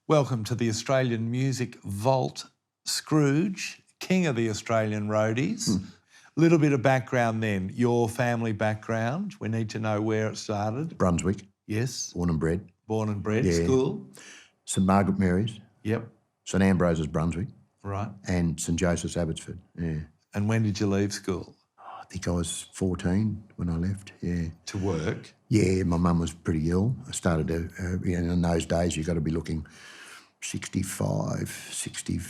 Welcome to the Australian Music Vault. Scrooge, king of the Australian roadies. Little bit of background then. Your family background. We need to know where it started. Brunswick. Yes. Born and bred. Born and bred. Yeah. School. St Margaret Mary's. Yep. St Ambrose's Brunswick. Right. And St Joseph's Abbotsford. Yeah. And when did you leave school? I think I was 14 when I left, yeah. To work? Yeah, my mum was pretty ill. I started to, in those days you've got to be looking 60,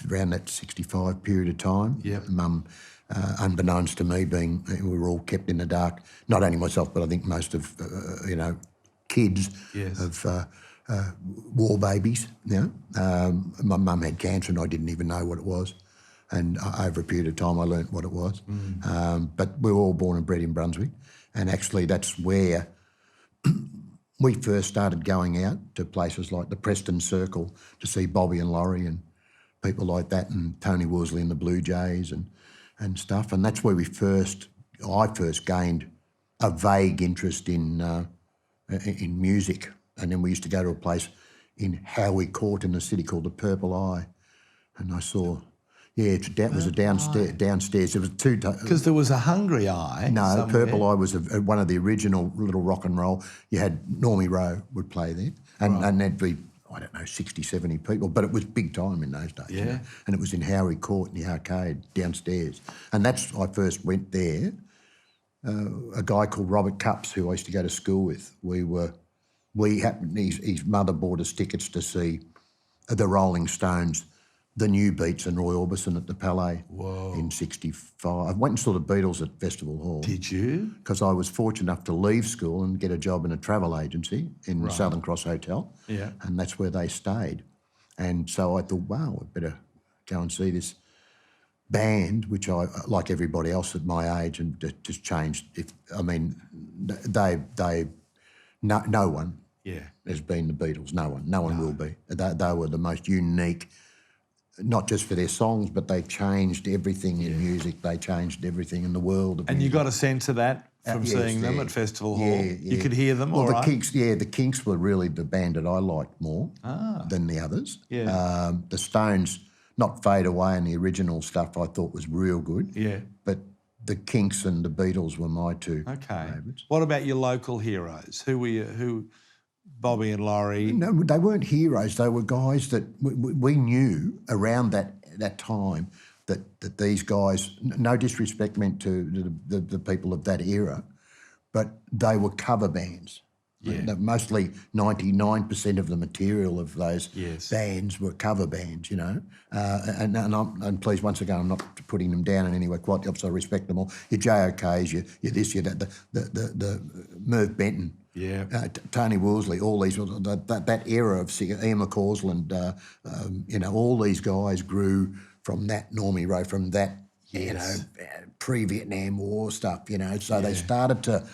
around that 65 period of time. Yep. Mum, unbeknownst to me, we were all kept in the dark, not only myself, but I think most of, kids Yes. of war babies, My mum had cancer and I didn't even know what it was. And over a period of time, I learnt what it was. But we were all born and bred in Brunswick. And actually that's where we first started going out to places like the Preston Circle to see Bobby and Laurie and people like that, and Tony Worsley and the Blue Jays and stuff. And that's where I first gained a vague interest in music. And then we used to go to a place in Howie Court in the city called the Purple Eye. And I saw... Yeah, it was a downstairs. There was two... Because there was a Hungry Eye. No, somewhere. Purple Eye was one of the original little rock and roll. You had Normie Rowe would play there. And there'd be, 60, 70 people. But it was big time in those days. Yeah. And it was in Howie Court in the arcade downstairs. And I first went there. A guy called Robert Cups, who I used to go to school with, his mother bought us tickets to see the Rolling Stones, the New Beats and Roy Orbison at the Palais in 65. I went and saw the Beatles at Festival Hall. Did you? Because I was fortunate enough to leave school and get a job in a travel agency in the Southern Cross Hotel. Yeah. And that's where they stayed. And so I thought, wow, I better go and see this band, which I, like everybody else at my age, and just changed. No one has been the Beatles. No one will be. They were the most unique, not just for their songs, but they changed everything in music. They changed everything in the world of music. You got a sense of that from seeing them at Festival Hall? Yeah. You could hear them all right? The Kinks were really the band that I liked more than the others. Yeah. The Stones, not Fade Away and the original stuff I thought was real good. Yeah. But the Kinks and the Beatles were my two favourites. What about your local heroes? Who Bobby and Laurie? No, they weren't heroes. They were guys that we knew around that time that these guys, no disrespect meant to the people of that era, but they were cover bands. Yeah. Mostly 99% of the material of those bands were cover bands, And please, once again, I'm not putting them down in any way. Quite the opposite. I respect them all. Your JOKs, your this, your that, the Merv Benton. Yeah, Tony Worsley, all these, that era of Ian McCausland, and all these guys grew from that Normie Rowe, from that pre-Vietnam War stuff, So they started to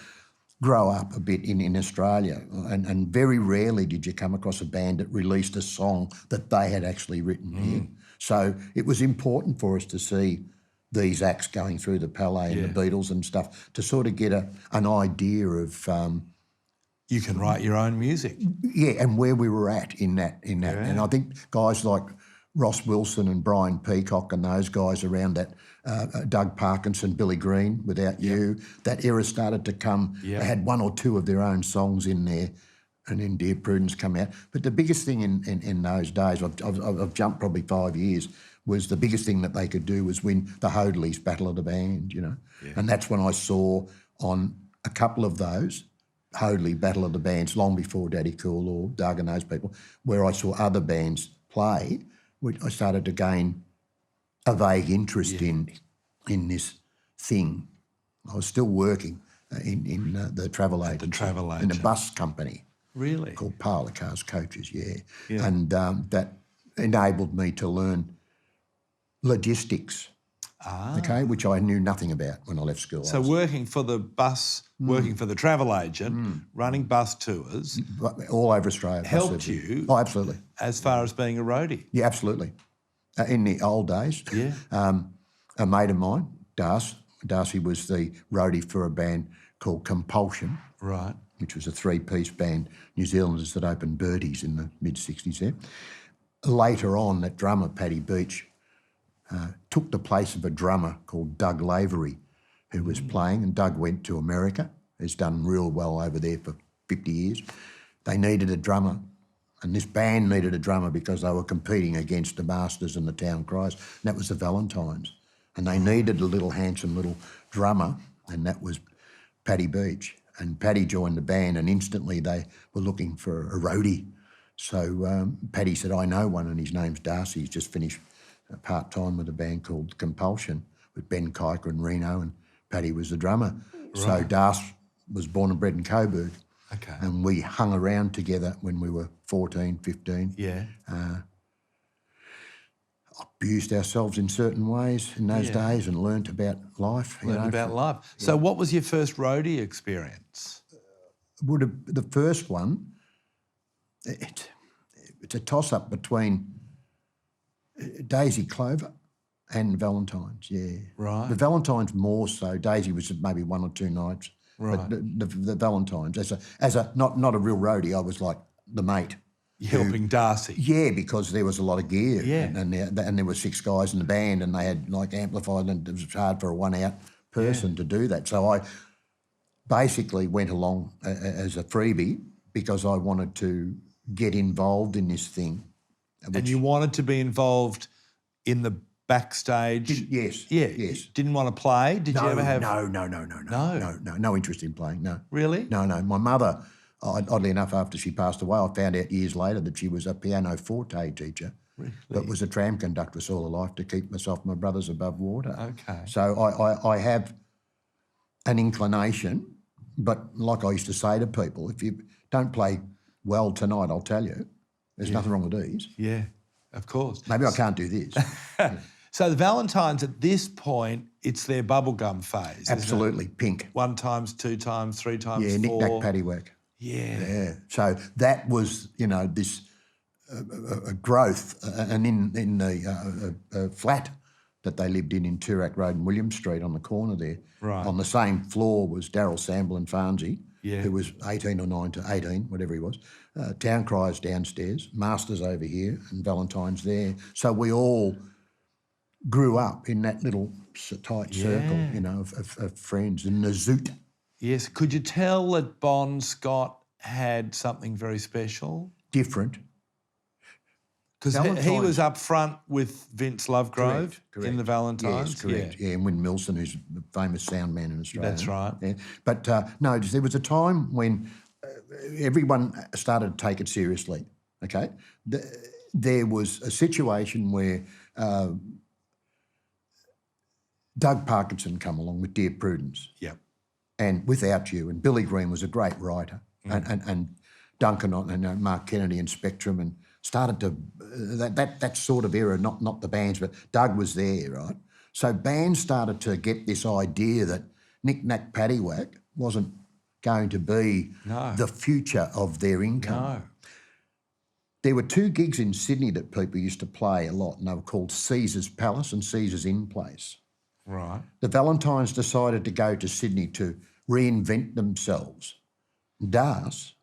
grow up a bit in Australia, and very rarely did you come across a band that released a song that they had actually written here. So it was important for us to see these acts going through the Palais and the Beatles and stuff to sort of get an idea of. You can write your own music. Yeah, and where we were at in that. Yeah. And I think guys like Ross Wilson and Brian Peacock and those guys around that, Doug Parkinson, Billy Green, Without You, that era started to come. Yep. They had one or two of their own songs in there, and then Dear Prudence come out. But the biggest thing in those days, I've jumped probably 5 years, was the biggest thing that they could do was win the Hoadleys Battle of the Band, Yeah. And that's when I saw on a couple of those, Hoadley Battle of the Bands, long before Daddy Cool or Doug and those people, where I saw other bands play, I started to gain a vague interest in this thing. I was still working in the travel agent. In a bus company. Really? Called Parlour Cars Coaches, yeah. And that enabled me to learn logistics. Okay, which I knew nothing about when I left school. So working for the bus, working for the travel agent, running bus tours... All over Australia. Helped you... Oh, absolutely. As far as being a roadie? Yeah, absolutely. In the old days, a mate of mine, Darcy was the roadie for a band called Compulsion. Right. Which was a three-piece band, New Zealanders that opened Birdies in the mid-60s there. later on, that drummer, Paddy Beach, took the place of a drummer called Doug Lavery, who was playing, and Doug went to America. He's done real well over there for 50 years. They needed a drummer, and this band needed a drummer because they were competing against the Masters and the Town Criers, and that was the Valentines. And they needed a little handsome little drummer, and that was Paddy Beach. And Paddy joined the band, and instantly they were looking for a roadie. So Paddy said, I know one, and his name's Darcy. He's just finished part-time with a band called Compulsion with Ben Kiker and Reno, and Paddy was the drummer. Right. So Darcy was born and bred in Coburg. Okay. And we hung around together when we were 14, 15. Yeah. Abused ourselves in certain ways in those days and learnt about life. Learned about life. So what was your first roadie experience? The first one, it's a toss-up between Daisy, Clover and Valentines, yeah. Right. The Valentines more so. Daisy was maybe 1 or 2 nights. Right. But the Valentines, as a not a real roadie, I was like the mate. Helping Darcy. Yeah, because there was a lot of gear. Yeah. And there were 6 guys in the band, and they had like amplified, and it was hard for a one-out person to do that. So I basically went along as a freebie because I wanted to get involved in this thing. And you wanted to be involved in the backstage? Yes. Yeah. Yes. Didn't want to play? Did you ever have... No interest in playing, no. Really? No. My mother, oddly enough, after she passed away, I found out years later that she was a pianoforte teacher, really? But was a tram conductor all her life to keep myself and my brothers above water. Okay. So I have an inclination, but like I used to say to people, if you don't play well tonight, I'll tell you, there's nothing wrong with these. Yeah, of course. Maybe I can't do this. So the Valentines, at this point, it's their bubblegum phase. Absolutely, pink. 1 times, 2 times, 3 times, 4. Yeah, knick-knack paddywhack. Yeah. So that was, this growth. And in the flat that they lived in Toorak Road and William Street on the corner there, right. On the same floor was Darryl Samble and Farnsey, yeah. who was 18 or 19, 18, whatever he was. Town Criers downstairs, Masters over here, and Valentine's there. So we all grew up in that little tight circle, of friends in the zoot. Yes. Could you tell that Bon Scott had something very special? Different. Because he was up front with Vince Lovegrove in the Valentines. Yes, correct. Yeah, and Wyn Milson, who's a famous sound man in Australia. That's right. Yeah. But no, there was a time when everyone started to take it seriously, okay? There was a situation where Doug Parkinson come along with Dear Prudence. Yep. And Without You, and Billy Green was a great writer, and Duncan and Mark Kennedy and Spectrum, and started to, that sort of era, not the bands, but Doug was there, right? So bands started to get this idea that knick-knack paddywhack wasn't going to be the future of their income. No. There were 2 gigs in Sydney that people used to play a lot, and they were called Caesar's Palace and Caesar's Inn Place. Right. The Valentines decided to go to Sydney to reinvent themselves. Das,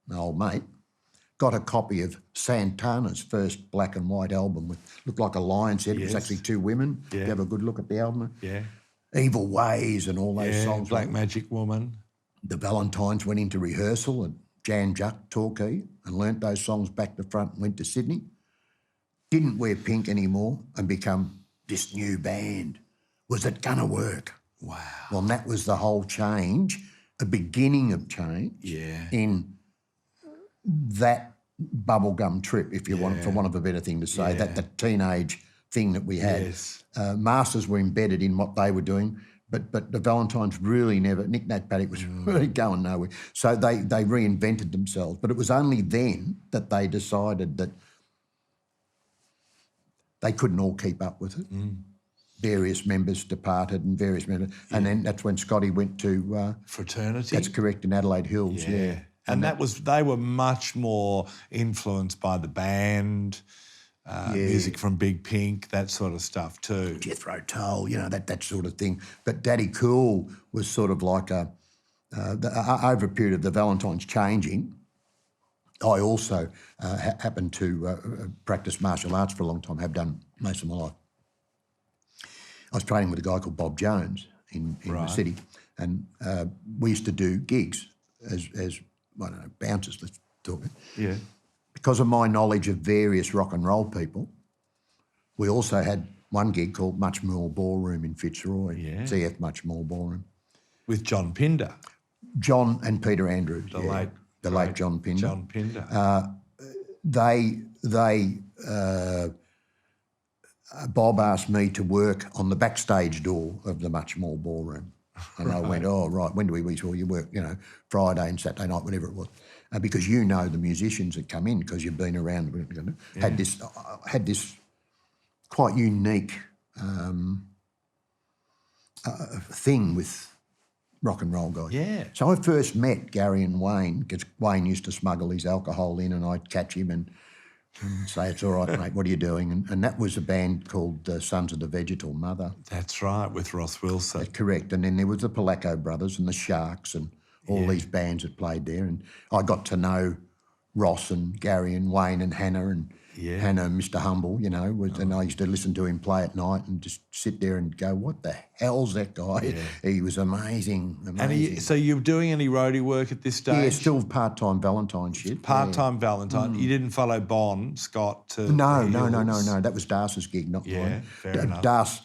my old mate, got a copy of Santana's first black and white album, with looked like a lion's head. It was actually 2 women. Yeah. You have a good look at the album. Yeah. Evil Ways and all those songs. Black Magic Woman. The Valentines went into rehearsal at Jan Juck, Torquay, and learnt those songs back to front and went to Sydney. Didn't wear pink anymore and become this new band. Was it gonna work? Wow. Well, and that was the whole change, a beginning of change in that bubblegum trip, if you want, for want of a better thing to say, that the teenage thing that we had. Yes. Masters were embedded in what they were doing, but the Valentines really never, Knick-Knack Paddock was really going nowhere. So they reinvented themselves. But it was only then that they decided that they couldn't all keep up with it. Various members departed and various members. And then that's when Scotty went to... Fraternity? That's correct, in Adelaide Hills, yeah. And they were much more influenced by the band, music from Big Pink, that sort of stuff too. Jethro Tull, that sort of thing. But Daddy Cool was sort of like over a period of the Valentines changing, I also happened to practice martial arts for a long time, have done most of my life. I was training with a guy called Bob Jones in the city, and we used to do gigs as I don't know, bouncers, let's talk. Yeah. Because of my knowledge of various rock and roll people, we also had one gig called Much More Ballroom in Fitzroy, CF Much More Ballroom. With John Pinder. John and Peter Andrews, The late John Pinder. John Pinder. Bob asked me to work on the backstage door of the Much More Ballroom. And I went, oh, right, when do we saw you work, you know, Friday and Saturday night, whatever it was. Because you know the musicians that come in because you've been around, had this quite unique thing with rock and roll guys. Yeah. So I first met Gary and Wayne because Wayne used to smuggle his alcohol in and I'd catch him and say, it's all right, mate, what are you doing? And that was a band called Sons of the Vegetal Mother. That's right, with Ross Wilson. That's correct. And then there was the Palaco Brothers and the Sharks and all these bands that played there. And I got to know Ross and Gary and Wayne and Hannah and Hannah and Mr. Humble, you know, and I used to listen to him play at night and just sit there and go, what the hell's that guy? Yeah. He was amazing. And so you're doing any roadie work at this stage? Yeah, still part-time Valentine shit. Part-time Valentine. You didn't follow Bon Scott to No. That was Darce's gig, not mine. Yeah, fair enough. Darce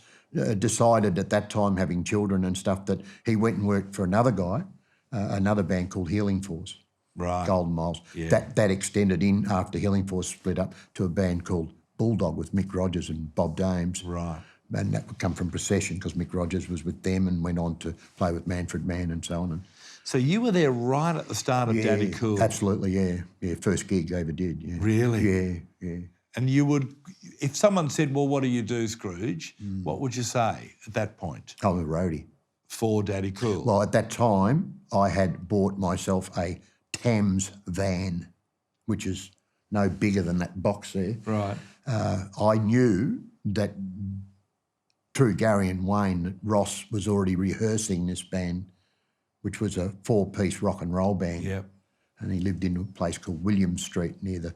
decided at that time, having children and stuff, that he went and worked for another guy, another band called Healing Force. Right. Golden Miles. Yeah. That extended in after Healing Force split up to a band called Bulldog with Mick Rogers and Bob Dames. Right. And that would come from Procession because Mick Rogers was with them and went on to play with Manfred Mann and so on. And so you were there right at the start of Daddy Cool? Absolutely, yeah. Yeah, first gig I ever did, yeah. Really? Yeah. And you would, if someone said, well, what do you do, Scrooge? What would you say at that point? I'm a roadie. For Daddy Cool? Well, at that time, I had bought myself a Tams van, which is no bigger than that box there. Right. I knew that through Gary and Wayne that Ross was already rehearsing this band, which was a 4-piece rock and roll band. Yep. And he lived in a place called William Street near the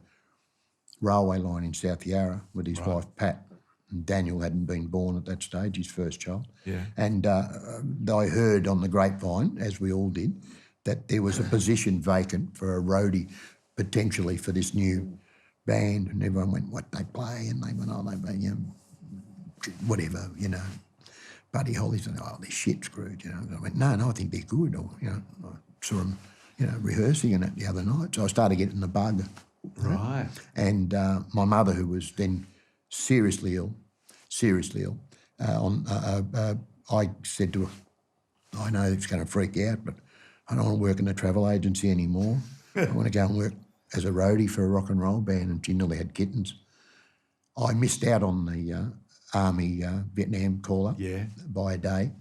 railway line in South Yarra with his wife Pat. And Daniel hadn't been born at that stage, his first child. Yeah. And I heard on the grapevine, as we all did, that there was a position vacant for a roadie potentially for this new band. And everyone went, what, they play? And they went, oh, they play, you know, whatever, you know. Buddy Holly said, oh, they're shit, Scrooge, you know. And I went, no, I think they're good. Or, you know, I saw them, you know, rehearsing in it the other night. So I started getting the bug. Right. And my mother, who was then seriously ill, I said to her, I know it's going to freak you out, but I don't want to work in a travel agency anymore. I want to go and work as a roadie for a rock and roll band, and she nearly had kittens. I missed out on the Army Vietnam call-up by a day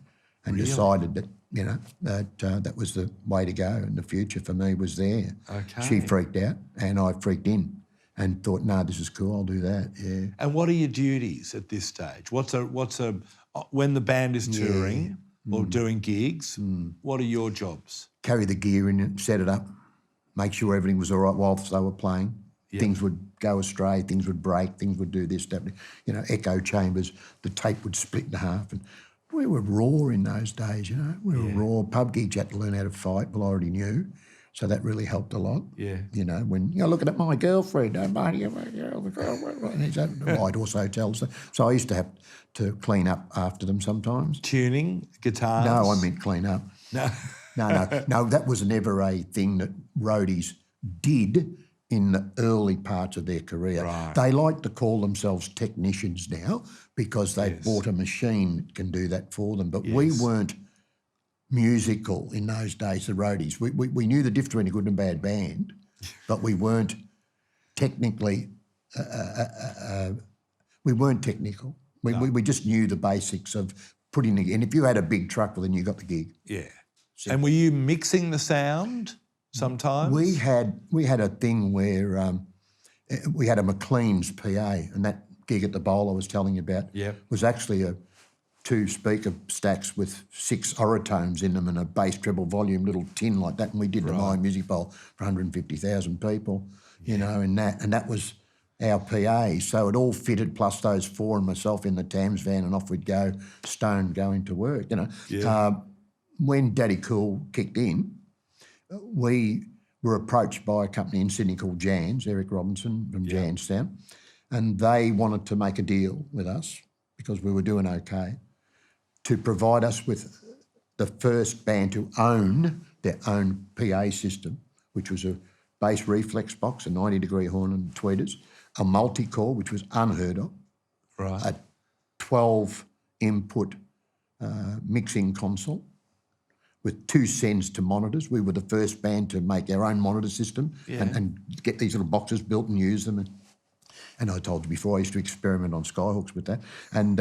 and decided that, you know, that was the way to go and the future for me was there. Okay. She freaked out and I freaked in and thought, no, this is cool, I'll do that, yeah. And what are your duties at this stage? What's a when the band is touring or doing gigs, what are your jobs? Carry the gear in it, set it up, make sure everything was all right whilst they were playing. Yep. Things would go astray, things would break, things would do this, that, you know, echo chambers, the tape would split in half. And we were raw in those days, you know. We were raw. Pub gigs, you had to learn how to fight. Well, I already knew. So that really helped a lot. Yeah. You know, when you're looking at my girlfriend, nobody ever, and he's at the White Horse Hotel. So I used to have to clean up after them sometimes. Tuning, guitars? No, I meant clean up. No. No, that was never a thing that roadies did in the early parts of their career. Right. They like to call themselves technicians now because they've bought a machine that can do that for them. But we weren't musical in those days, the roadies. We knew the difference between a good and bad band, but we weren't technically, we weren't technical. We just knew the basics of putting the, and if you had a big truck, well, then you got the gig. Yeah. So, and were you mixing the sound sometimes? We had a thing where we had a McLean's PA, and that gig at the Bowl I was telling you about was actually a 2 speaker stacks with 6 oratones in them and a bass treble volume little tin like that, and we did the My Music Bowl for 150,000 people. you know, and that was our PA. So it all fitted, plus those four and myself in the Tams van, and off we'd go, stone going to work, you know. Yeah. When Daddy Cool kicked in, we were approached by a company in Sydney called Jans, Eric Robinson from Janstown, and they wanted to make a deal with us because we were doing okay to provide us with the first band to own their own PA system, which was a bass reflex box, a 90-degree horn and tweeters, a multi-core, which was unheard of, Right. a 12-input mixing console with 2 sends to monitors. We were the first band to make our own monitor system and get these little boxes built and use them. And I told you before, I used to experiment on Skyhooks with that. And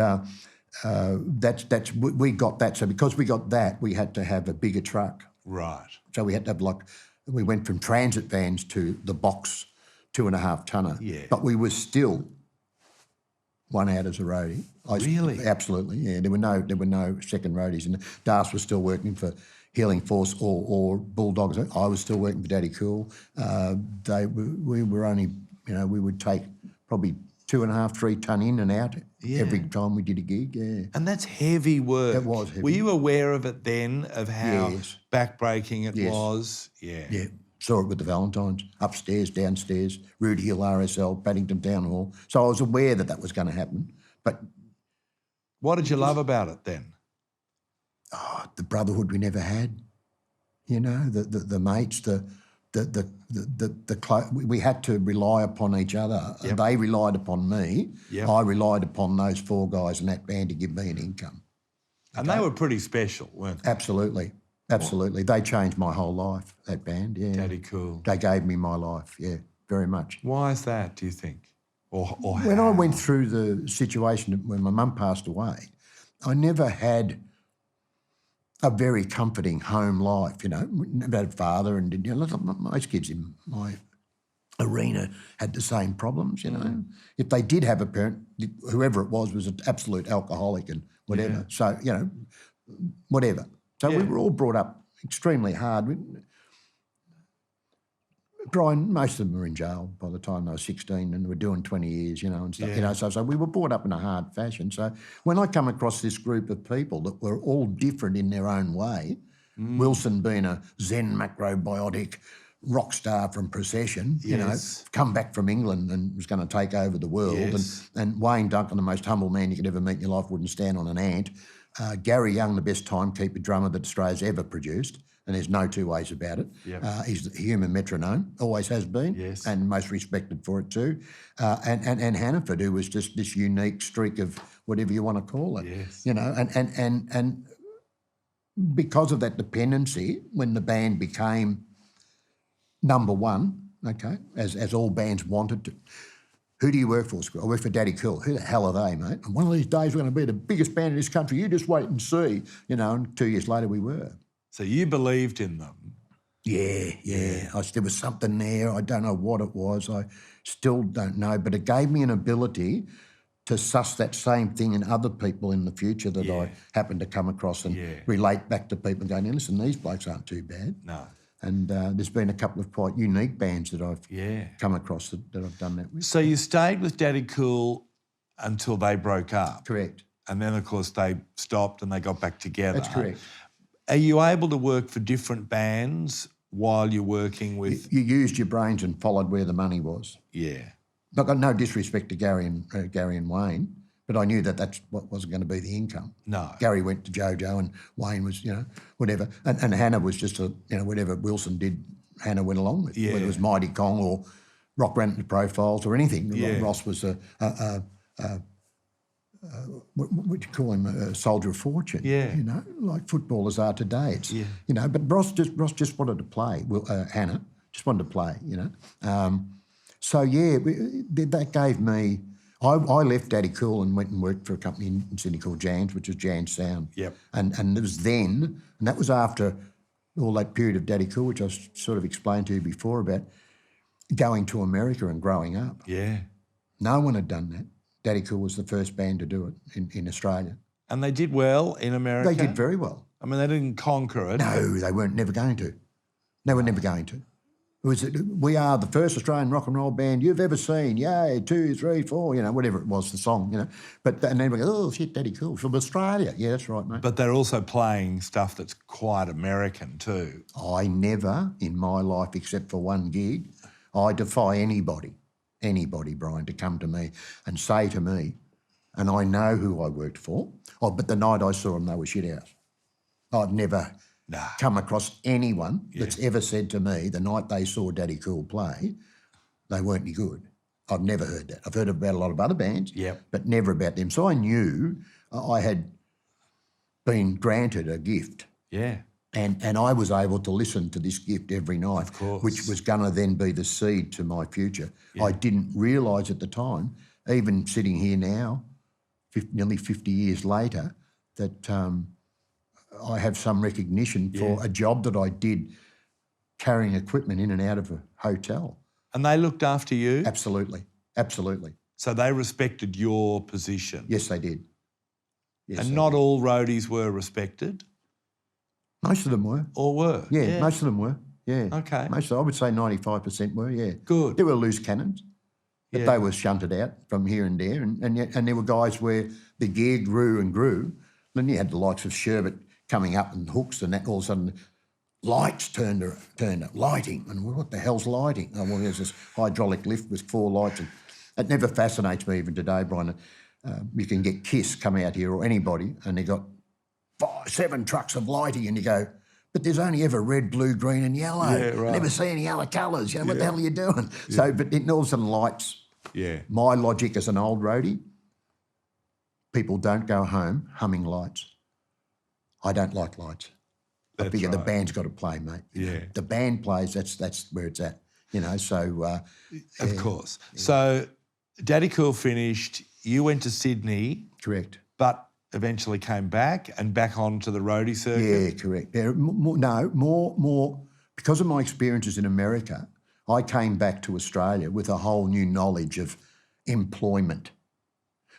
we got that. So because we got that, we had to have a bigger truck. Right. So we had to have we went from transit vans to the box 2.5 tonner. Yeah. But we were still one out as a roadie. Really? Absolutely, yeah. There were no second roadies, and Das was still working for Healing Force or Bulldogs. I was still working for Daddy Cool. We were only, you know, we would take probably 2.5, 3 ton in and out every time we did a gig. Yeah. And that's heavy work. It was heavy. Were you aware of it then, of how Yes. backbreaking it Yes. was? Yeah. Yeah, saw it with the Valentines, upstairs, downstairs, Rood Hill, RSL, Paddington Town Hall. So I was aware that was going to happen. But What did you love about it then? the brotherhood we never had, you know, the mates, we had to rely upon each other. Yep. And they relied upon me. Yep. I relied upon those 4 guys in that band to give me an income. And they were pretty special, weren't they? Absolutely. Absolutely. They changed my whole life, that band, yeah. Daddy Cool. They gave me my life, yeah, very much. Why is that, do you think? Or When how? I went through the situation when my mum passed away, I never had a very comforting home life, you know. Never had a father, and you know, most kids in my arena had the same problems, you know. If they did have a parent, whoever it was an absolute alcoholic and whatever. Yeah. So, you know, whatever. So we were all brought up extremely hard. Brian, most of them were in jail by the time they were 16 and were doing 20 years, you know, and stuff. Yeah. You know, so we were brought up in a hard fashion. So when I come across this group of people that were all different in their own way, Wilson being a Zen macrobiotic rock star from Procession, you know, come back from England and was going to take over the world, and Wayne Duncan, the most humble man you could ever meet in your life, wouldn't stand on an ant. Gary Young, the best timekeeper drummer that Australia's ever produced, and there's no two ways about it. Yep. He's a human metronome, always has been, and most respected for it too. And Hannaford, who was just this unique streak of whatever you want to call it, you know, and because of that dependency, when the band became number one, okay, as all bands wanted to. Who do you work for? I work for Daddy Cool. Who the hell are they, mate? And one of these days we're going to be the biggest band in this country. You just wait and see, you know. And 2 years later we were. So you believed in them? Yeah. There was something there. I don't know what it was. I still don't know. But it gave me an ability to suss that same thing in other people in the future that I happened to come across and relate back to people and go, now, listen, these blokes aren't too bad. No. And there's been a couple of quite unique bands that I've come across that I've done that with. So you stayed with Daddy Cool until they broke up? Correct. And then, of course, they stopped and they got back together. That's correct. Are you able to work for different bands while you're working with... You used your brains and followed where the money was. Yeah. I've got no disrespect to Gary and Wayne, but I knew that that's what wasn't going to be the income. No. Gary went to JoJo and Wayne was, you know, whatever. And Hannah was just whatever Wilson did, Hannah went along with. Yeah. Whether it was Mighty Kong or Rock Ran the Profiles or anything. Yeah. Ross was what would you call him? A soldier of fortune. Yeah. You know, like footballers are today. It's, you know, but Ross just wanted to play. Hannah just wanted to play, you know. So, that gave me... I left Daddy Cool and went and worked for a company in Sydney called Jans, which was Jans Sound. Yep. And it was then, and that was after all that period of Daddy Cool, which I sort of explained to you before about going to America and growing up. Yeah. No one had done that. Daddy Cool was the first band to do it in Australia. And they did well in America? They did very well. I mean, they didn't conquer it. No, they weren't never going to. They were never going to. We are the first Australian rock and roll band you've ever seen. Yay, 2, 3, 4, whatever it was, the song, And then we go, oh, shit, Daddy Cool, from Australia. Yeah, that's right, mate. But they're also playing stuff that's quite American too. I never, in my life, except for one gig, I defy anybody, Brian, to come to me and say to me, and I know who I worked for, but the night I saw them, they were shit house. I've never come across anyone that's ever said to me the night they saw Daddy Cool play, they weren't any good. I've never heard that. I've heard about a lot of other bands, but never about them. So I knew I had been granted a gift. Yeah. And I was able to listen to this gift every night, Of course. which was going to then be the seed to my future. Yeah. I didn't realise at the time, even sitting here now, nearly 50 years later, that I have some recognition for a job that I did carrying equipment in and out of a hotel. And they looked after you? Absolutely, absolutely. So they respected your position? Yes, they did. Yes, and not all roadies were respected? Most of them were. Or were? Yeah, most of them were. Yeah. Okay. I would say 95% were, yeah. Good. There were loose cannons, but they were shunted out from here and there. And there were guys where the gear grew and grew. Then you had the likes of Sherbet coming up and hooks, and that all of a sudden lights turned up, lighting. And what the hell's lighting? Oh, well, there's this hydraulic lift with 4 lights. And it never fascinates me even today, Brian. You can get KISS come out here or anybody and they got 5, 7 trucks of lighting, and you go, but there's only ever red, blue, green and yellow. Yeah, right. I never see any other colours. What the hell are you doing? Yeah. So, but it all of a sudden lights. Yeah. My logic as an old roadie, people don't go home humming lights. I don't like lights. I figure the band's got to play, mate. Yeah. The band plays, that's where it's at, so... of course. Yeah. So Daddy Cool finished, you went to Sydney. Correct. But eventually came back onto the roadie circuit? Yeah, correct. Yeah, more because of my experiences in America, I came back to Australia with a whole new knowledge of employment.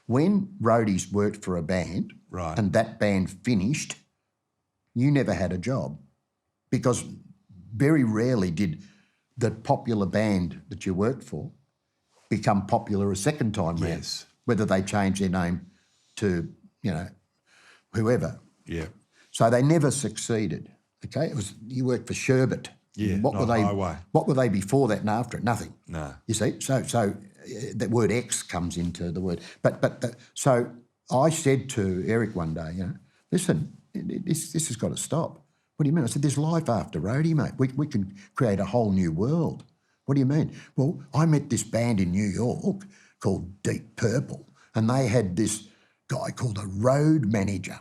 When roadies worked for a band and that band finished, you never had a job because very rarely did the popular band that you worked for become popular a second time round, whether they changed their name to whoever. Yeah. So they never succeeded. Okay, it was you worked for Sherbet. Yeah. What were they before that and after it? Nothing. No. You see, so that word X comes into the word. So I said to Eric one day, listen, this has got to stop. What do you mean? I said, there's life after roadie, mate. We can create a whole new world. What do you mean? Well, I met this band in New York called Deep Purple, and they had this guy called a road manager.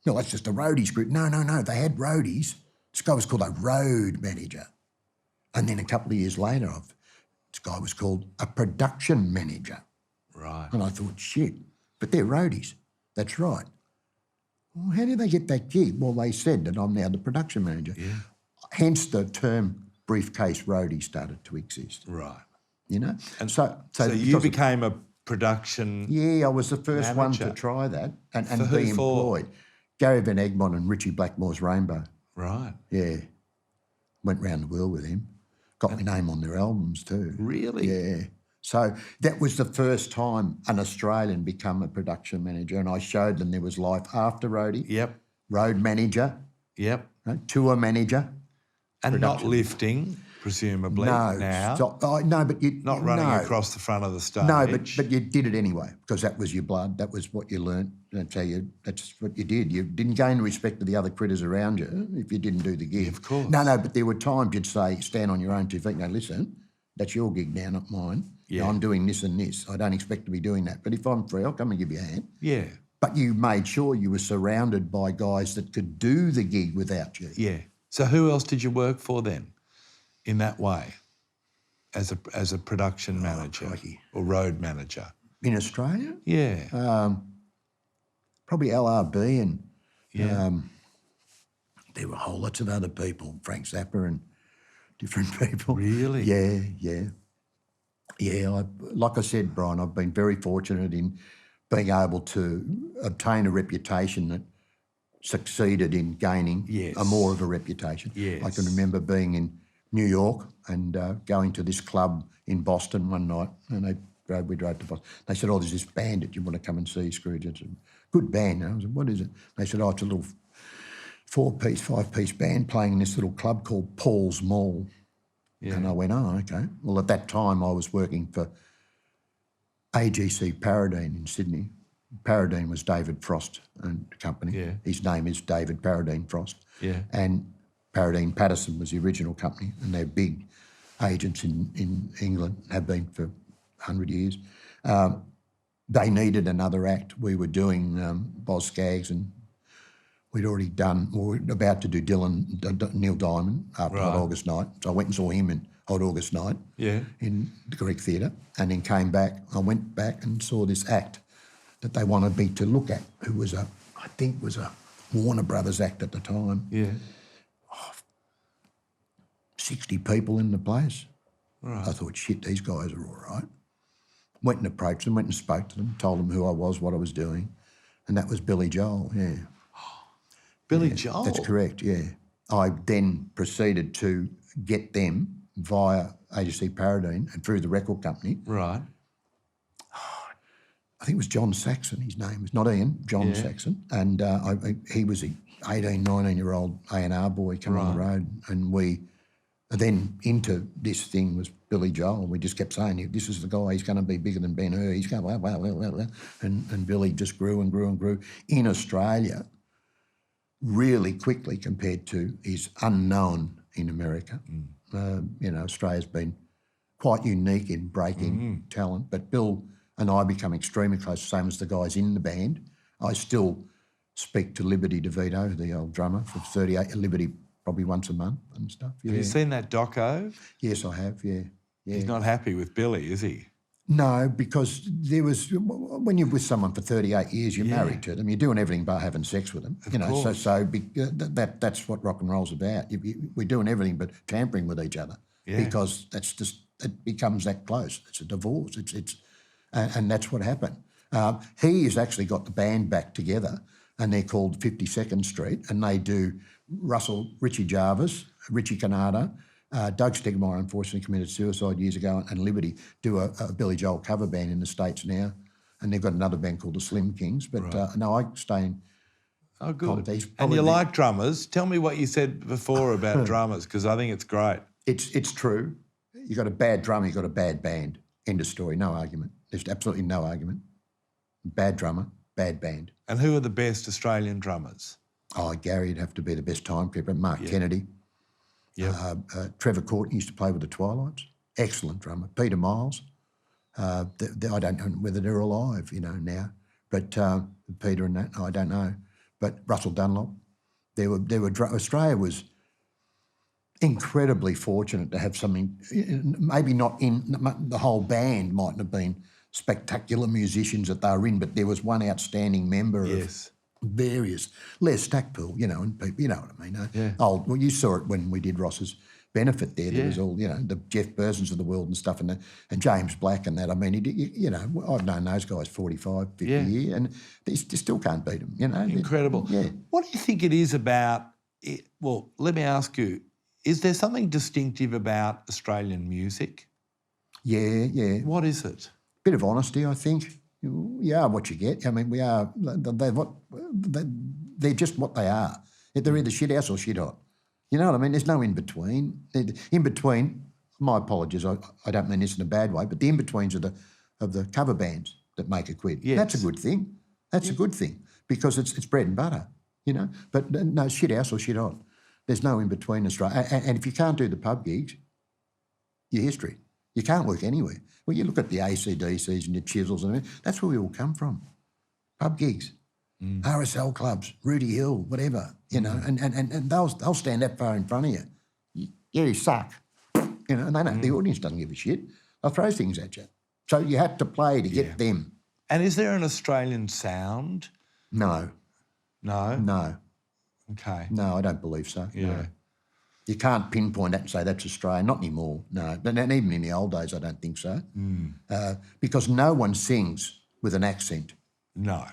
No, that's just a roadies group. No. They had roadies. This guy was called a road manager. And then a couple of years later, this guy was called a production manager. Right. And I thought, shit, but they're roadies. That's right. Well, how did they get that gig? Well, they said that I'm now the production manager. Yeah. Hence the term briefcase roadie started to exist. Right. And so you became a production Yeah, I was the first manager. one to try that and be employed. Gary Van Egmont and Richie Blackmore's Rainbow. Right. Yeah. Went round the world with him. Got my name on their albums too. Really? Yeah. So that was the first time an Australian became a production manager, and I showed them there was life after roadie. Yep. Road manager. Yep. Tour manager. And production. not lifting, presumably, no, now. No, but you... Not running across the front of the stage. No, but you did it anyway because that was your blood. That was what you learnt. That's what you did. You didn't gain respect of the other critters around you if you didn't do the gig. Yeah, of course. No, but there were times you'd say, stand on your own 2 feet. No, listen, that's your gig now, not mine. Yeah. I'm doing this and this. I don't expect to be doing that. But if I'm free, I'll come and give you a hand. Yeah. But you made sure you were surrounded by guys that could do the gig without you. Yeah. So who else did you work for then in that way as a production manager or road manager? In Australia? Yeah. Probably LRB and there were whole lots of other people, Frank Zappa and different people. Really? Yeah. Like I said, Brian, I've been very fortunate in being able to obtain a reputation that succeeded in gaining a more of a reputation. Yes. I can remember being in New York and going to this club in Boston one night, and we drove to Boston. They said, "Oh, there's this band that you want to come and see, Scrooge." I said, "Good band." I said, "What is it?" They said, "Oh, it's a little 4-piece, 5-piece band playing in this little club called Paul's Mall." Yeah. And I went, "Oh, okay." Well, at that time I was working for AGC Paradine in Sydney. Paradine was David Frost and company. Yeah. His name is David Paradine Frost. Yeah. And Paradine Patterson was the original company, and they're big agents in England, have been for 100 years. They needed another act. We were doing Boz Scaggs, and we'd already done, we were about to do Neil Diamond after Hot August Night. So I went and saw him in Hot August Night in the Greek Theatre, and then came back. I went back and saw this act that they wanted me to look at, who was I think was a Warner Brothers act at the time. Yeah. 60 people in the place. Right. I thought, shit, these guys are all right. Went and approached them, went and spoke to them, told them who I was, what I was doing, and that was Billy Joel, yeah. Billy Joel? That's correct, yeah. I then proceeded to get them via AGC Paradine and through the record company. Right. I think it was John Saxon, his name was, not Ian, John Saxon. And he was an 18, 19-year-old A&R boy coming on the road, and we then into this thing was Billy Joel. We just kept saying, this is the guy, he's going to be bigger than Ben-Hur, he's going to blah, blah, blah, blah. And Billy just grew and grew and grew in Australia really quickly compared to his unknown in America. Australia's been quite unique in breaking talent, but Bill and I become extremely close, same as the guys in the band. I still speak to Liberty DeVito, the old drummer, for 38, Liberty probably once a month and stuff. Yeah. Have you seen that doco? Yes, I have, yeah. He's not happy with Billy, is he? No, because there was, when you're with someone for 38 years, you're married to them, you're doing everything but having sex with them. That's what rock and roll's about. We're doing everything but tampering with each other because that's just, it becomes that close. It's a divorce. And that's what happened. He has actually got the band back together, and they're called 52nd Street, and they do Richie Jarvis, Richie Canada, Doug Stegmaier unfortunately committed suicide years ago, and Liberty do a Billy Joel cover band in the States now, and they've got another band called the Slim Kings. But no, I stay in. Oh, good. And you like drummers. Tell me what you said before about drummers, because I think it's great. It's true. You got a bad drummer, you got a bad band. End of story. No argument. There's absolutely no argument. Bad drummer, bad band. And who are the best Australian drummers? Oh, Gary'd have to be the best timekeeper. Mark Kennedy. Trevor Courtney used to play with the Twilights. Excellent drummer. Peter Miles. I don't know whether they're alive, now. But Peter and that, I don't know. But Russell Dunlop. Australia was incredibly fortunate to have something, maybe not in, the whole band mightn't have been spectacular musicians that they were in, but there was one outstanding member of various, Les Stackpool, and people, you know what I mean. Well, you saw it when we did Ross's benefit there. There was all, the Jeff Bersons of the world and stuff, and James Black and that. I mean, I've known those guys 45, 50 years, and they still can't beat them, Incredible. What do you think it is about it? Well, let me ask you, is there something distinctive about Australian music? Yeah. What is it? Bit of honesty, I think. You are what you get. I mean, they're just what they are. They're either shit house or shit hot. You know what I mean? There's no in between. In between, my apologies, I don't mean this in a bad way, but the in betweens of the cover bands that make a quid. Yes. That's a good thing. That's a good thing because it's bread and butter, But no, shit house or shit hot. There's no in between Australia. And if you can't do the pub gigs, you're history. You can't work anywhere. Well, you look at the AC/DCs and your Chisels and everything, that's where we all come from. Pub gigs, RSL clubs, Rudy Hill, whatever, and they'll stand that far in front of you. You suck. And they know the audience doesn't give a shit. They'll throw things at you. So you have to play to get them. And is there an Australian sound? No. No? Okay. No, I don't believe so. Yeah. No. You can't pinpoint that and say that's Australian. Not anymore, no. And even in the old days, I don't think so. Because no one sings with an accent. No,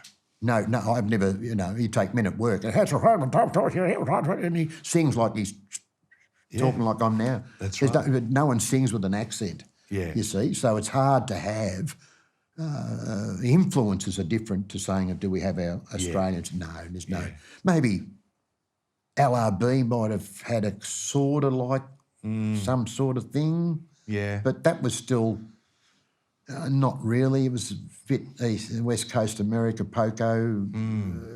I've never, you take Men at Work, and he sings like he's talking like I'm now. That's There's right. no one sings with an accent, Yeah. you see. So it's hard to have... the influences are different to saying, do we have our Australians? No, there's no. Maybe LRB might have had a sort of like some sort of thing. Yeah. But that was still not really. It was a bit West Coast America, Poco,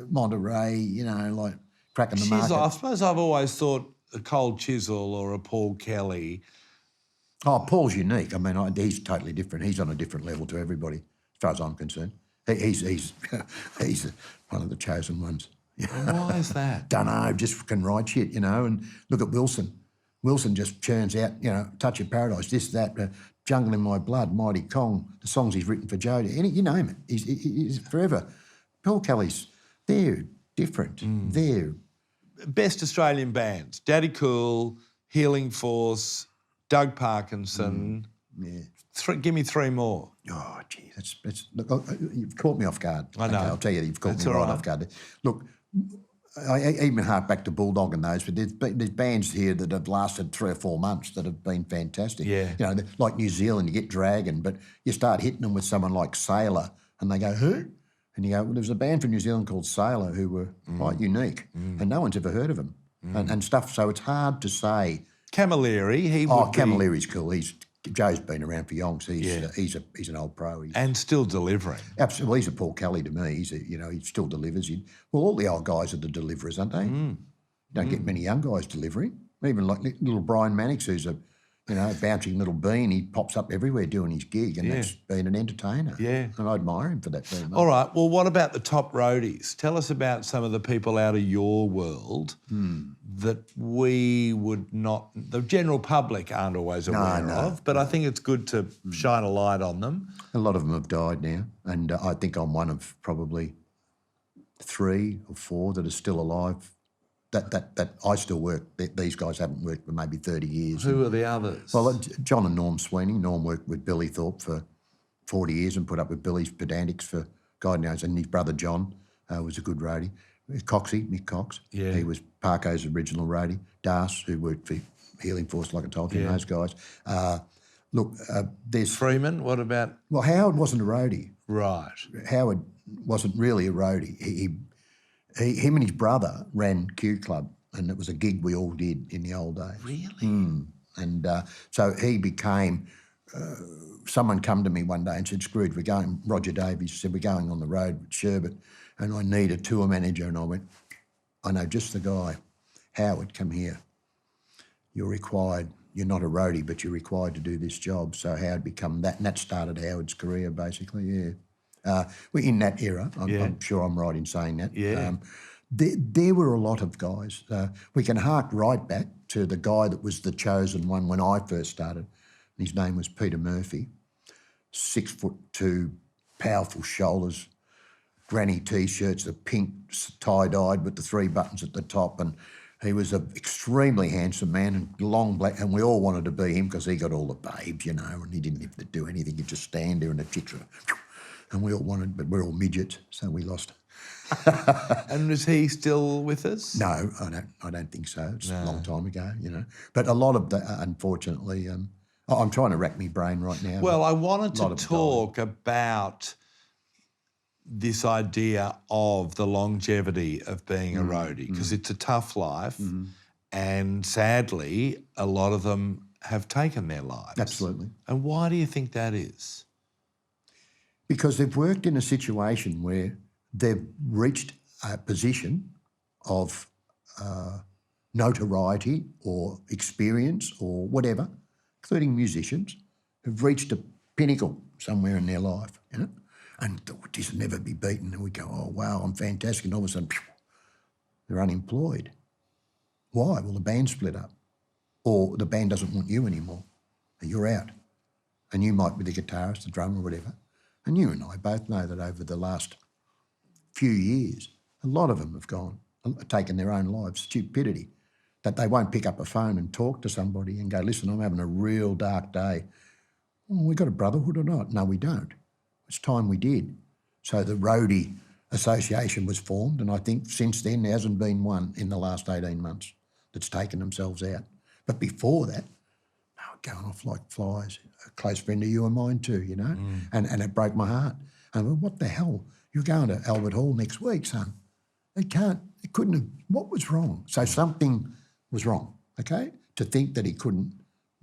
Monterey, like cracking the market. I suppose I've always thought a Cold Chisel or a Paul Kelly. Oh, Paul's unique. I mean, he's totally different. He's on a different level to everybody, as far as I'm concerned. He's he's one of the chosen ones. Why is that? Don't know, just can write shit, and look at Wilson. Wilson just churns out, Touch of Paradise, this, that, Jungle in My Blood, Mighty Kong, the songs he's written for Jodie, you name it. He's forever. Paul Kelly's, they're different. They're... Best Australian bands, Daddy Cool, Healing Force, Doug Parkinson. Give me three more. Oh, gee, that's look, you've caught me off guard. I know. Okay, I'll tell you, you've caught That's me all right right. off guard. Look, I even hark back to Bulldog and those, but there's bands here that have lasted 3 or 4 months that have been fantastic. Yeah. Like New Zealand, you get Dragon, but you start hitting them with someone like Sailor, and they go, who? And you go, well, there's a band from New Zealand called Sailor who were quite unique, and no one's ever heard of them and stuff. So it's hard to say. Camilleri, Camilleri's cool. Joe's been around for yonks. He's an old pro. And still delivering. Absolutely, he's a Paul Kelly to me. He still delivers. All the old guys are the deliverers, aren't they? Don't get many young guys delivering. Even like little Brian Mannix, who's a bouncing little bean. He pops up everywhere doing his gig, and that's been an entertainer. Yeah, and I admire him for that very much. All right. Well, what about the top roadies? Tell us about some of the people out of your world that we would not, the general public aren't always aware of. But I think it's good to shine a light on them. A lot of them have died now, and I think I'm one of probably 3 or 4 that are still alive. That I still work. These guys haven't worked for maybe 30 years. Who are the others? Well, John and Norm Sweeney. Norm worked with Billy Thorpe for 40 years and put up with Billy's pedantics for God knows. And his brother John was a good roadie. Coxie, Mick Cox. Yeah. He was Parko's original roadie. Das, who worked for Healing Force, like I told you, those guys. There's... Freeman, what about... Well, Howard wasn't a roadie. Right. Howard wasn't really a roadie. Him and his brother ran Q Club, and it was a gig we all did in the old days. Really? And so he became... someone come to me one day and said, Scrooge, Roger Davies said, we're going on the road with Sherbet, and I need a tour manager. And I went, I know just the guy. Howard, come here. You're required. You're not a roadie, but you're required to do this job. So Howard become that, and that started Howard's career, basically, We're in that era. I'm sure I'm right in saying that. Yeah. There were a lot of guys. We can hark right back to the guy that was the chosen one when I first started. His name was Peter Murphy, 6'2", powerful shoulders, granny T-shirts, the pink tie-dyed with the 3 buttons at the top, and he was an extremely handsome man and long black, and we all wanted to be him because he got all the babes, and he didn't have to do anything. He'd just stand there and the chicks were... And we all wanted, but we're all midgets, so we lost. And is he still with us? No, I don't think so. It's a long time ago, But a lot of the, unfortunately, I'm trying to rack my brain right now. Well, I wanted to talk about this idea of the longevity of being a roadie, because it's a tough life, and sadly, a lot of them have taken their lives. Absolutely. And why do you think that is? Because they've worked in a situation where they've reached a position of notoriety or experience or whatever, including musicians, who've reached a pinnacle somewhere in their life, and this will never be beaten. And we go, oh, wow, I'm fantastic. And all of a sudden, they're unemployed. Why? Well, the band split up. Or the band doesn't want you anymore. You're out. And you might be the guitarist, the drummer, or whatever. And you and I both know that over the last few years, a lot of them have taken their own lives, stupidity, that they won't pick up a phone and talk to somebody and go, listen, I'm having a real dark day. Well, we got a brotherhood or not? No, we don't. It's time we did. So the Roadie Association was formed, and I think since then there hasn't been one in the last 18 months that's taken themselves out. But before that, they were going off like flies. A close friend of you and mine too, you know, and it broke my heart. I went, what the hell? You're going to Albert Hall next week, son. It couldn't have, what was wrong? So something was wrong, okay? To think that he couldn't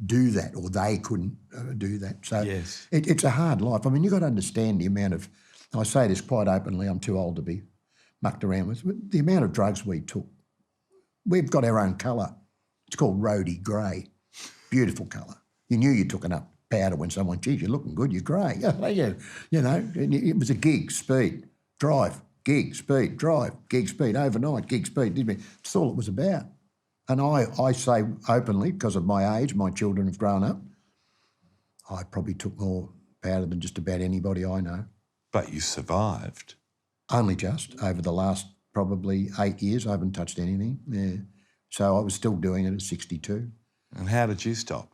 do that or they couldn't do that. So yes. It's a hard life. I mean, you've got to understand the amount of, I say this quite openly, I'm too old to be mucked around with, the amount of drugs we took. We've got our own colour. It's called roadie grey. Beautiful colour. You knew you took enough powder when someone, geez, you're looking good, you're grey. Yeah, you know, it was a gig, speed, drive, gig, speed, drive, gig, speed, overnight, gig, speed. That's all it was about. And I say openly, because of my age, my children have grown up, I probably took more powder than just about anybody I know. But you survived. Only just. Over the last probably 8 years, I haven't touched anything. Yeah. So I was still doing it at 62. And how did you stop?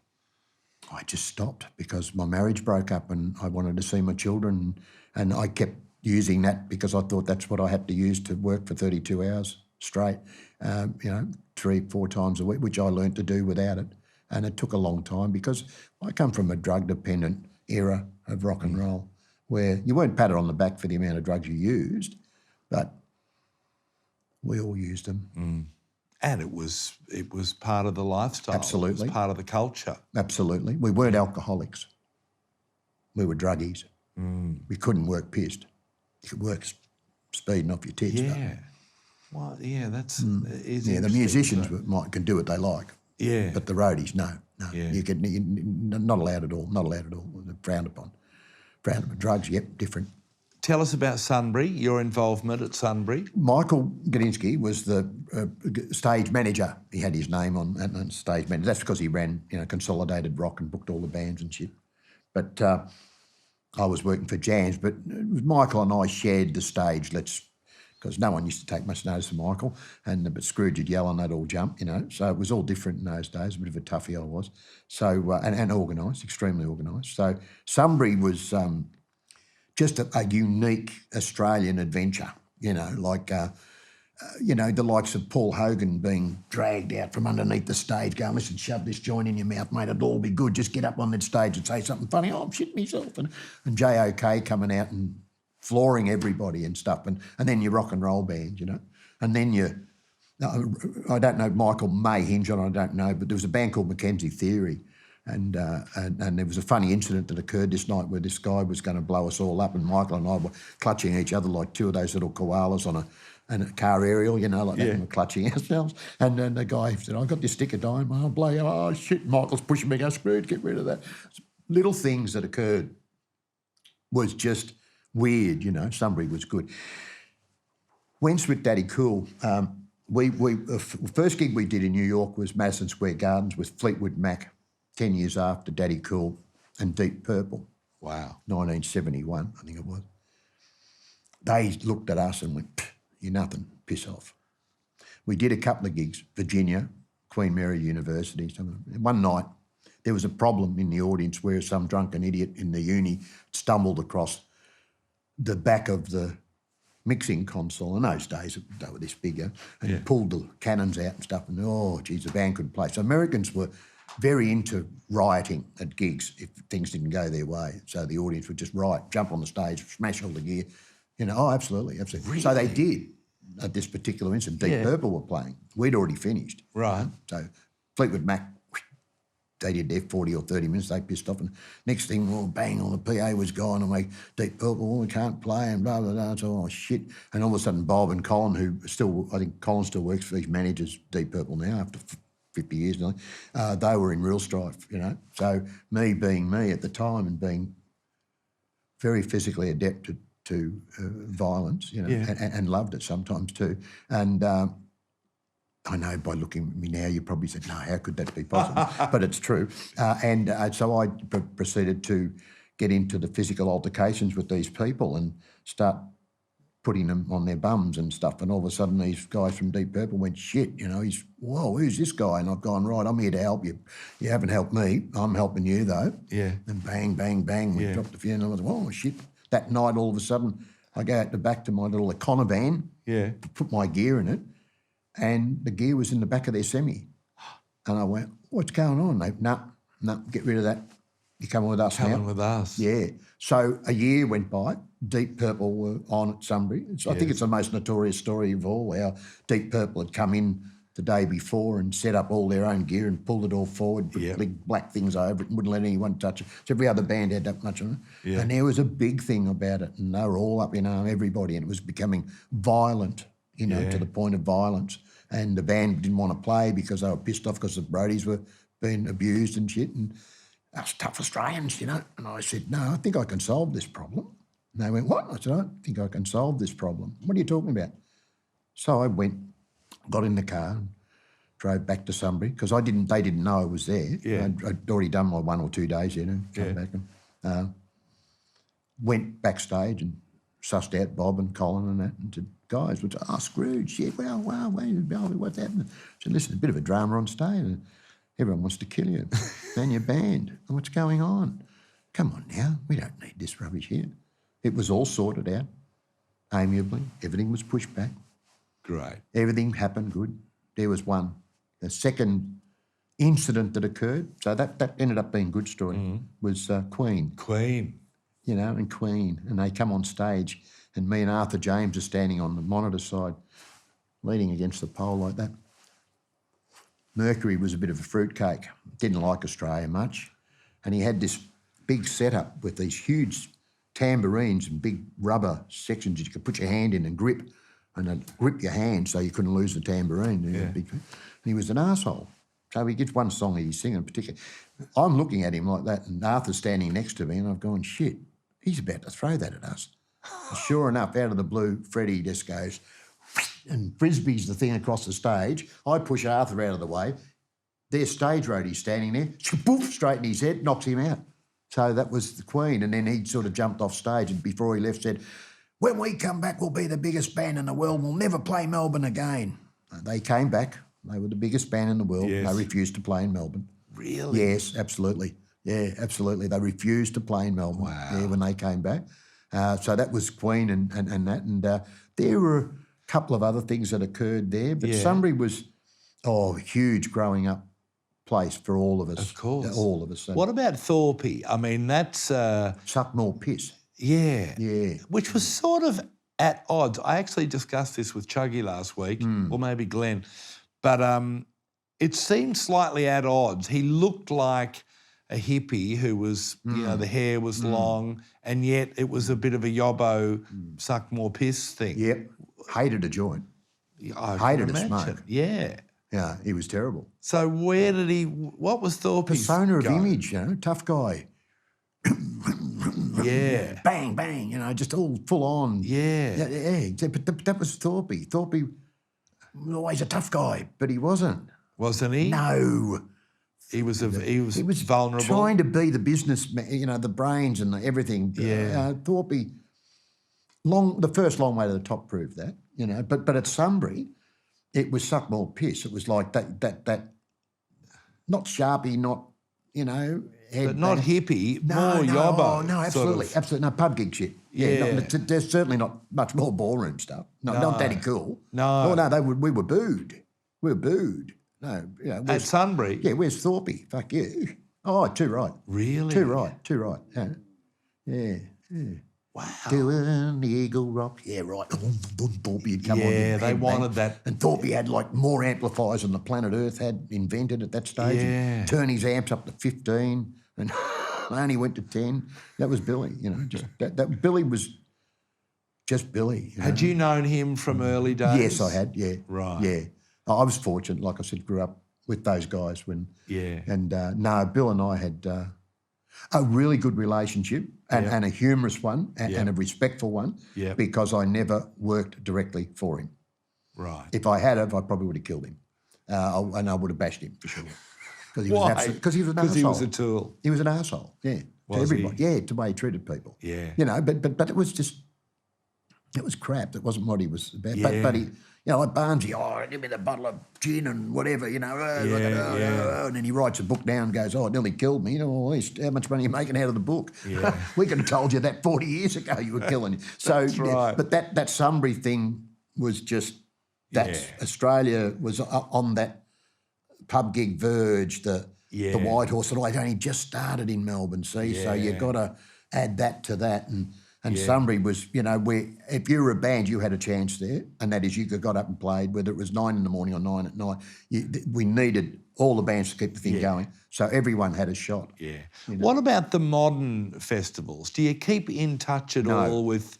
I just stopped because my marriage broke up and I wanted to see my children, and I kept using that because I thought that's what I had to use to work for 32 hours straight, 3-4 times a week, which I learnt to do without it. And it took a long time because I come from a drug-dependent era of rock and roll where you weren't patted on the back for the amount of drugs you used, but we all used them. And it was part of the lifestyle. Absolutely. It was part of the culture. Absolutely. We weren't alcoholics. We were druggies. We couldn't work pissed. You could work speeding off your tits. Yeah. Well, yeah, that's... Yeah, the musicians can do what they like. Yeah. But the roadies, no. Yeah. You're not allowed at all, not allowed at all. They're frowned upon. Frowned upon. Drugs, yep, different. Tell us about Sunbury, your involvement at Sunbury. Michael Gadinsky was the stage manager. He had his name on stage manager. That's because he ran, Consolidated Rock and booked all the bands and shit. But I was working for Jams. But Michael and I shared the stage. Because no one used to take much notice of Michael, but Scrooge would yell and they'd all jump, So it was all different in those days. A bit of a toughie I was. So and organised, extremely organised. So Sunbury was. Just a unique Australian adventure, the likes of Paul Hogan being dragged out from underneath the stage going, listen, shove this joint in your mouth, mate, it'll all be good. Just get up on that stage and say something funny. Oh, I'm shitting myself. And J.O.K. coming out and flooring everybody and stuff. And then your rock and roll band, And then I don't know, Michael may hinge on, I don't know, but there was a band called Mackenzie Theory. And there was a funny incident that occurred this night where this guy was going to blow us all up, and Michael and I were clutching each other like two of those little koalas on a car aerial, like that, and we're clutching ourselves. And then the guy said, I've got this stick of dynamite, I'll blow you. Oh, shit, Michael's pushing me, go, Scrooge, get rid of that. Little things that occurred was just weird, Sunbury was good. Wentz with Daddy Cool. First gig we did in New York was Madison Square Gardens with Fleetwood Mac. 10 years after Daddy Cool and Deep Purple. Wow. 1971, I think it was. They looked at us and went, you're nothing, piss off. We did a couple of gigs, Virginia, Queen Mary University. One night, there was a problem in the audience where some drunken idiot in the uni stumbled across the back of the mixing console. In those days, they were this bigger, and pulled the cannons out and stuff, and, the band couldn't play. So Americans were very into rioting at gigs if things didn't go their way. So the audience would just riot, jump on the stage, smash all the gear. Absolutely. Really? So they did at this particular incident. Deep Purple were playing. We'd already finished. Right. So Fleetwood Mac, they did their 40 or 30 minutes, they pissed off, and next thing, bang, all the PA was gone, and Deep Purple, we can't play, and blah, blah, blah. So, shit. And all of a sudden, Bob and Colin, who I think Colin still works for, his managers, Deep Purple now, after 50 years now, they were in real strife, So me being me at the time and being very physically adept to violence, and loved it sometimes too. And I know by looking at me now, you probably said, no, how could that be possible? But it's true. So I proceeded to get into the physical altercations with these people and start putting them on their bums and stuff. And all of a sudden, these guys from Deep Purple went, shit, whoa, who's this guy? And I've gone, right, I'm here to help you. You haven't helped me. I'm helping you, though. Yeah. And bang, bang, bang, we dropped a few. And I was, oh, shit. That night, all of a sudden, I go out the back to my little Econo van, put my gear in it, and the gear was in the back of their semi. And I went, what's going on? No, get rid of that. You're coming with us now. Coming with us. Yeah. So a year went by. Deep Purple were on at Sunbury. I think it's the most notorious story of all, how Deep Purple had come in the day before and set up all their own gear and pulled it all forward, put big black things over it and wouldn't let anyone touch it. So every other band had that much on it. Yeah. And there was a big thing about it, and they were all up in arm, everybody, and it was becoming violent, to the point of violence. And the band didn't want to play because they were pissed off because the Roadies were being abused and shit. And us tough Australians, And I said, no, I think I can solve this problem. And they went, what? I said, I think I can solve this problem. What are you talking about? So I went, got in the car and drove back to Sunbury because they didn't know I was there. Yeah. I'd already done my 1 or 2 days, came back and went backstage and sussed out Bob and Colin and that and said, guys, Scrooge, what's happening? I said, listen, a bit of a drama on stage and everyone wants to kill you and your band. What's going on? Come on now, we don't need this rubbish here. It was all sorted out amiably. Everything was pushed back. Great. Everything happened good. There was the second incident that occurred, so that ended up being a good story, was Queen. Queen. And Queen. And they come on stage and me and Arthur James are standing on the monitor side, leaning against the pole like that. Mercury was a bit of a fruitcake, didn't like Australia much, and he had this big setup with these huge tambourines and big rubber sections that you could put your hand in and grip, and they'd grip your hand so you couldn't lose the tambourine. And he was an arsehole. So he gets one song he's singing in particular. I'm looking at him like that, and Arthur's standing next to me, and I've gone, shit, he's about to throw that at us. And sure enough, out of the blue, Freddie just goes, and frisbees the thing across the stage. I push Arthur out of the way. There's stage roadie standing there, poof, straight in his head, knocks him out. So that was the Queen, and then he sort of jumped off stage and before he left said, when we come back, we'll be the biggest band in the world. We'll never play Melbourne again. They came back. They were the biggest band in the world. Yes. They refused to play in Melbourne. Really? Yes, absolutely. Yeah, absolutely. They refused to play in Melbourne. Wow. When they came back. So that was Queen and that. And there were a couple of other things that occurred there. But Sunbury was, huge growing up place for all of us. Of course. All of us. What about Thorpe? I mean, that's... Suck more piss. Yeah. Yeah. Which was sort of at odds. I actually discussed this with Chuggy last week, or maybe Glenn, but it seemed slightly at odds. He looked like a hippie who was, the hair was long, and yet it was a bit of a yobbo, suck more piss thing. Yep. Hated a joint. I hated can a imagine. smoke. Yeah. Yeah, he was terrible. So what was Thorpe's persona of go? image, tough guy. Yeah. Bang, bang, just all full on. Yeah. Yeah. But that was Thorpe. Thorpe was always a tough guy, but he wasn't. Wasn't he? No. He was vulnerable. Trying to be the businessman, the brains and everything. Yeah. Thorpe, the first long way to the top proved that, But at Sunbury, it was suck more piss. It was like that not Sharpie, not, but not hippie, more yobbo. No, absolutely. Sort of. Absolutely. No, pub gig shit. Yeah. There's certainly not much more ballroom stuff. No, not Daddy Cool. No. Oh, no, we were booed. We were booed. No, At Sunbury? Yeah, where's Thorpe? Fuck you. Oh, too right. Really? Too right. Yeah. Wow. Doing the Eagle Rock. Yeah, right. Thorpe had come on. Yeah, they wanted that. And Thorpe had more amplifiers than the planet Earth had invented at that stage. Yeah. And turn his amps up to 15 and I only went to 10. That was Billy, just that Billy was just Billy. Had you known him from early days? Yes, I had, yeah. Right. Yeah. I was fortunate, like I said, grew up with those guys when... Yeah. And Bill and I had a really good relationship and a humorous one and a respectful one because I never worked directly for him. Right. If I had, I probably would have killed him. And I would have bashed him for sure. Why? Because he was an arsehole. Because he was a tool. He was an arsehole, yeah. Was to everybody. he? Yeah, to the way he treated people. Yeah. But it was just... It was crap. It wasn't what he was about. Yeah. But he... like Barnesy, give me the bottle of gin and whatever, and then he writes a book down and goes, it nearly killed me. How much money are you making out of the book? Yeah. We could have told you that 40 years ago you were killing. So, That's right. But that Sunbury thing was just, Australia was on that pub gig Verge, the White Horse, that I'd only just started in Melbourne, see? So you've got to add that to that. And Sunbury was, where if you were a band, you had a chance there, and that is you got up and played, whether it was 9 in the morning or 9 at night. We needed all the bands to keep the thing going, so everyone had a shot. Yeah. What about the modern festivals? Do you keep in touch at all with,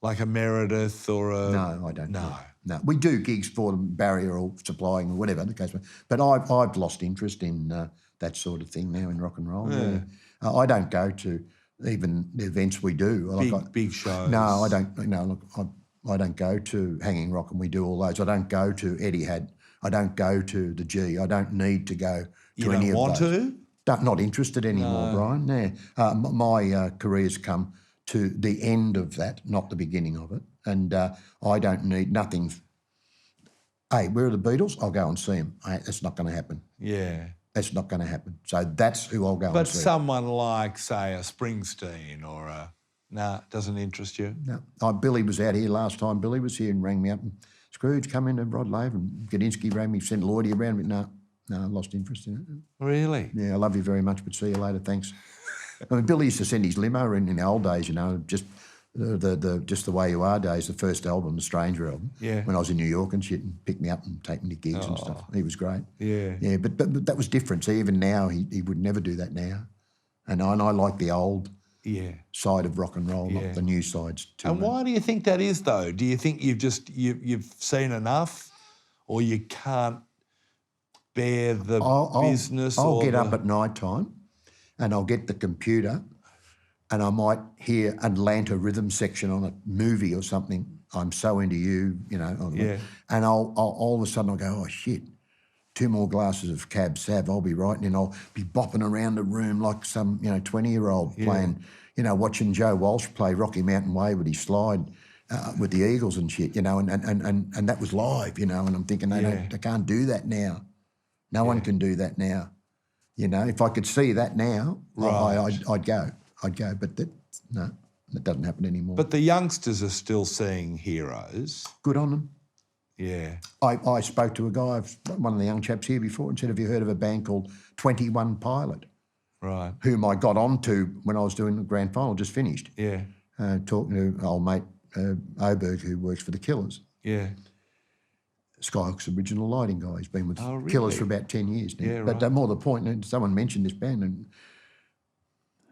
like, a Meredith or a... No, I don't. No. We do gigs for them, barrier or supplying or whatever the case may be. But I've lost interest in that sort of thing now in rock and roll. Yeah. I don't go to even the events we do. Big shows. No, I don't. Look, I don't go to Hanging Rock, and we do all those. I don't go to Eddie Had. I don't go to the G. I don't need to go to any of those. You don't want to? Not interested anymore, Brian. Yeah. My career's come to the end of that, not the beginning of it. And I don't need nothing. Hey, where are the Beatles? I'll go and see them. That's not going to happen. Yeah. That's not going to happen. So that's who I'll go and see. But someone like, say, a Springsteen or doesn't interest you? No. Billy was out here last time. Billy was here and rang me up and, Scrooge, come in to Rod Lave, and Gadinsky rang me, sent Laurie around me. No, I lost interest in it. Really? Yeah, I love you very much, but see you later, thanks. I mean, Billy used to send his limo in the old days, just Just the Way You Are days, the first album, the Stranger album, when I was in New York and shit, and picked me up and take me to gigs and stuff. He was great. Yeah, but that was different. See, even now, he would never do that now. And I like the old side of rock and roll, not the new sides too much. And why do you think that is, though? Do you think you've seen enough, or you can't bear the business? I'll get up at night time and I'll get the computer and I might hear Atlanta rhythm section on a movie or something. I'm so into you, and I'll all of a sudden I'll go, oh shit, 2 more glasses of Cab Sav, I'll be right, and then I'll be bopping around the room like some 20-year-old playing, watching Joe Walsh play Rocky Mountain Way with his slide with the Eagles and shit, and that was live, and I'm thinking they can't do that now. No one can do that now. If I could see that now, I'd go. But that doesn't happen anymore. But the youngsters are still seeing heroes. Good on them. Yeah. I spoke to a guy, one of the young chaps here before, and said, have you heard of a band called 21 Pilot? Right. Whom I got onto when I was doing the grand final, just finished. Yeah. Talking to old mate Oberg, who works for the Killers. Yeah. Skyhawk's original lighting guy. He's been with really? Killers for about 10 years now. Yeah, but more the point, someone mentioned this band, and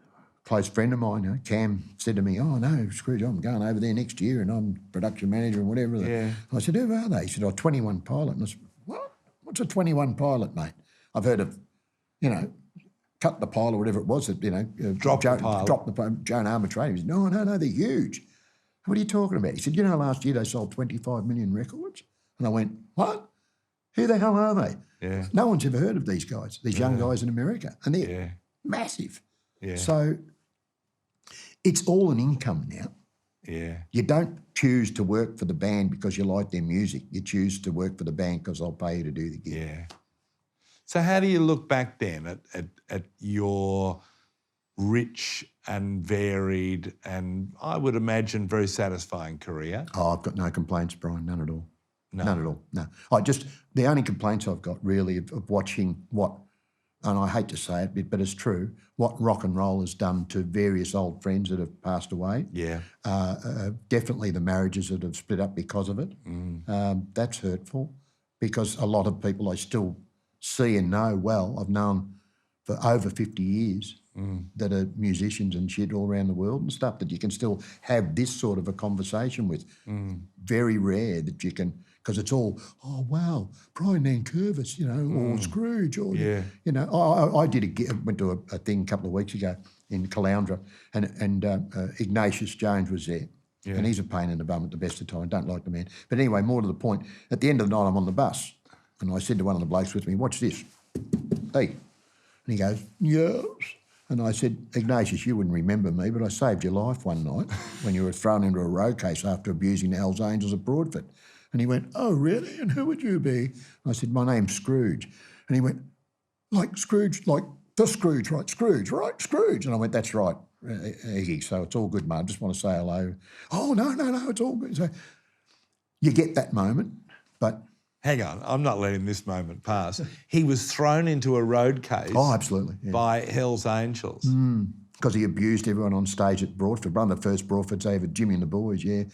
a close friend of mine, Cam, said to me, oh, no, Scrooge, I'm going over there next year and I'm production manager and whatever. Yeah. I said, who are they? He said, 21 Pilot. And I said, what? What's a 21 Pilot, mate? I've heard of, Cut the Pile or whatever it was, that, Drop the Pile. Drop the Pile, Joan Armatrading. He said, no, they're huge. What are you talking about? He said, last year they sold 25 million records. And I went, what? Who the hell are they? Yeah. No one's ever heard of these guys, these young guys in America. And they're massive. Yeah. So it's all an income now. Yeah. You don't choose to work for the band because you like their music. You choose to work for the band because they'll pay you to do the gig. Yeah. So how do you look back then at your rich and varied and, I would imagine, very satisfying career? Oh, I've got no complaints, Brian, none at all. No. None at all, no. The only complaints I've got really of watching what, and I hate to say it, but it's true, what rock and roll has done to various old friends that have passed away. Yeah. Definitely the marriages that have split up because of it. That's hurtful because a lot of people I still see and know well, I've known for over 50 years that are musicians and shit all around the world and stuff that you can still have this sort of a conversation with. Very rare that you can, because it's all, oh, wow, Brian Nankervis, or Scrooge, or, I went to a thing a couple of weeks ago in Caloundra and Ignatius Jones was there. Yeah. And he's a pain in the bum at the best of times, don't like the man. But anyway, more to the point, at the end of the night I'm on the bus and I said to one of the blokes with me, watch this. Hey. And he goes, yes. And I said, Ignatius, you wouldn't remember me, but I saved your life one night when you were thrown into a road case after abusing the Hells Angels at Broadford. And he went, oh, really? And who would you be? And I said, my name's Scrooge. And he went, like Scrooge, like the Scrooge, right? Scrooge, right? Scrooge. And I went, that's right, Iggy, so it's all good, mate. I just want to say hello. Oh, no, it's all good. So you get that moment, but hang on, I'm not letting this moment pass. He was thrown into a road case Oh, absolutely. Yeah. by Hell's Angels. Because he abused everyone on stage at Broadford. One of the first Broadfords ever, Jimmy and the boys, yeah.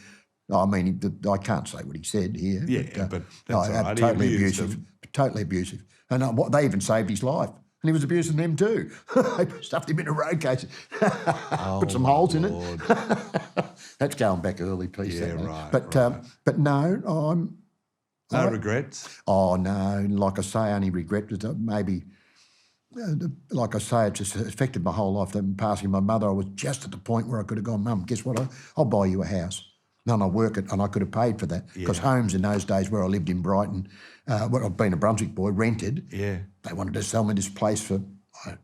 I mean, I can't say what he said here. Yeah, but that's all right. He Totally abused abusive. them. Totally abusive. And they even saved his life. And he was abusing them too. They stuffed him in a road case, put some holes in it. That's going back early, piece. Yeah, that, right. But no, No regrets? Oh, no. Like I say, only regret was that maybe, like I say, it just affected my whole life. Then passing my mother, I was just at the point where I could have gone, Mum, guess what? I'll buy you a house. And I work it, and I could have paid for that. Because homes in those days where I lived in Brighton, where I've been a Brunswick boy, rented, they wanted to sell me this place for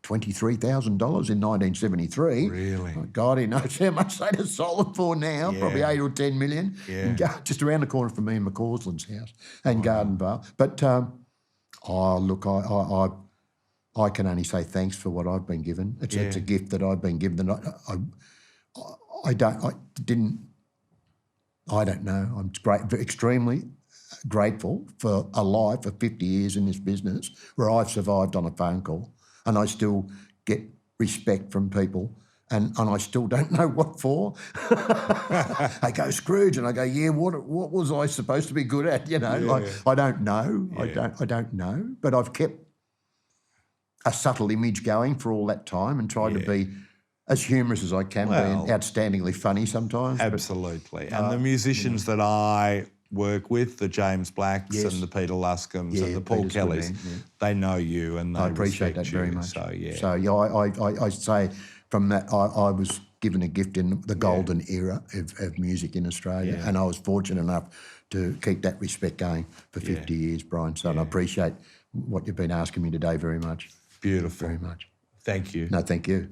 $23,000 in 1973. Really? Oh, God, he knows how much they'd have sold it for now, probably 8 or 10 million. Yeah. And just around the corner from me and McCausland's house and Garden Vale. But, look, I can only say thanks for what I've been given. It's a gift that I've been given. And I don't know. I'm extremely grateful for a life of 50 years in this business where I've survived on a phone call and I still get respect from people and I still don't know what for. I go, Scrooge, and I go, yeah, what was I supposed to be good at? You know, I don't know. Yeah. I don't know. But I've kept a subtle image going for all that time and tried to be as humorous as I can be and outstandingly funny sometimes. Absolutely. And the musicians that I work with, the James Blacks and the Peter Luscombs and the Paul Kellys, they know you and they I appreciate that very much. I say from that, I was given a gift in the golden era of music in Australia and I was fortunate enough to keep that respect going for 50 years, Brian. So I appreciate what you've been asking me today very much. Beautiful. Very much. Thank you. No, thank you.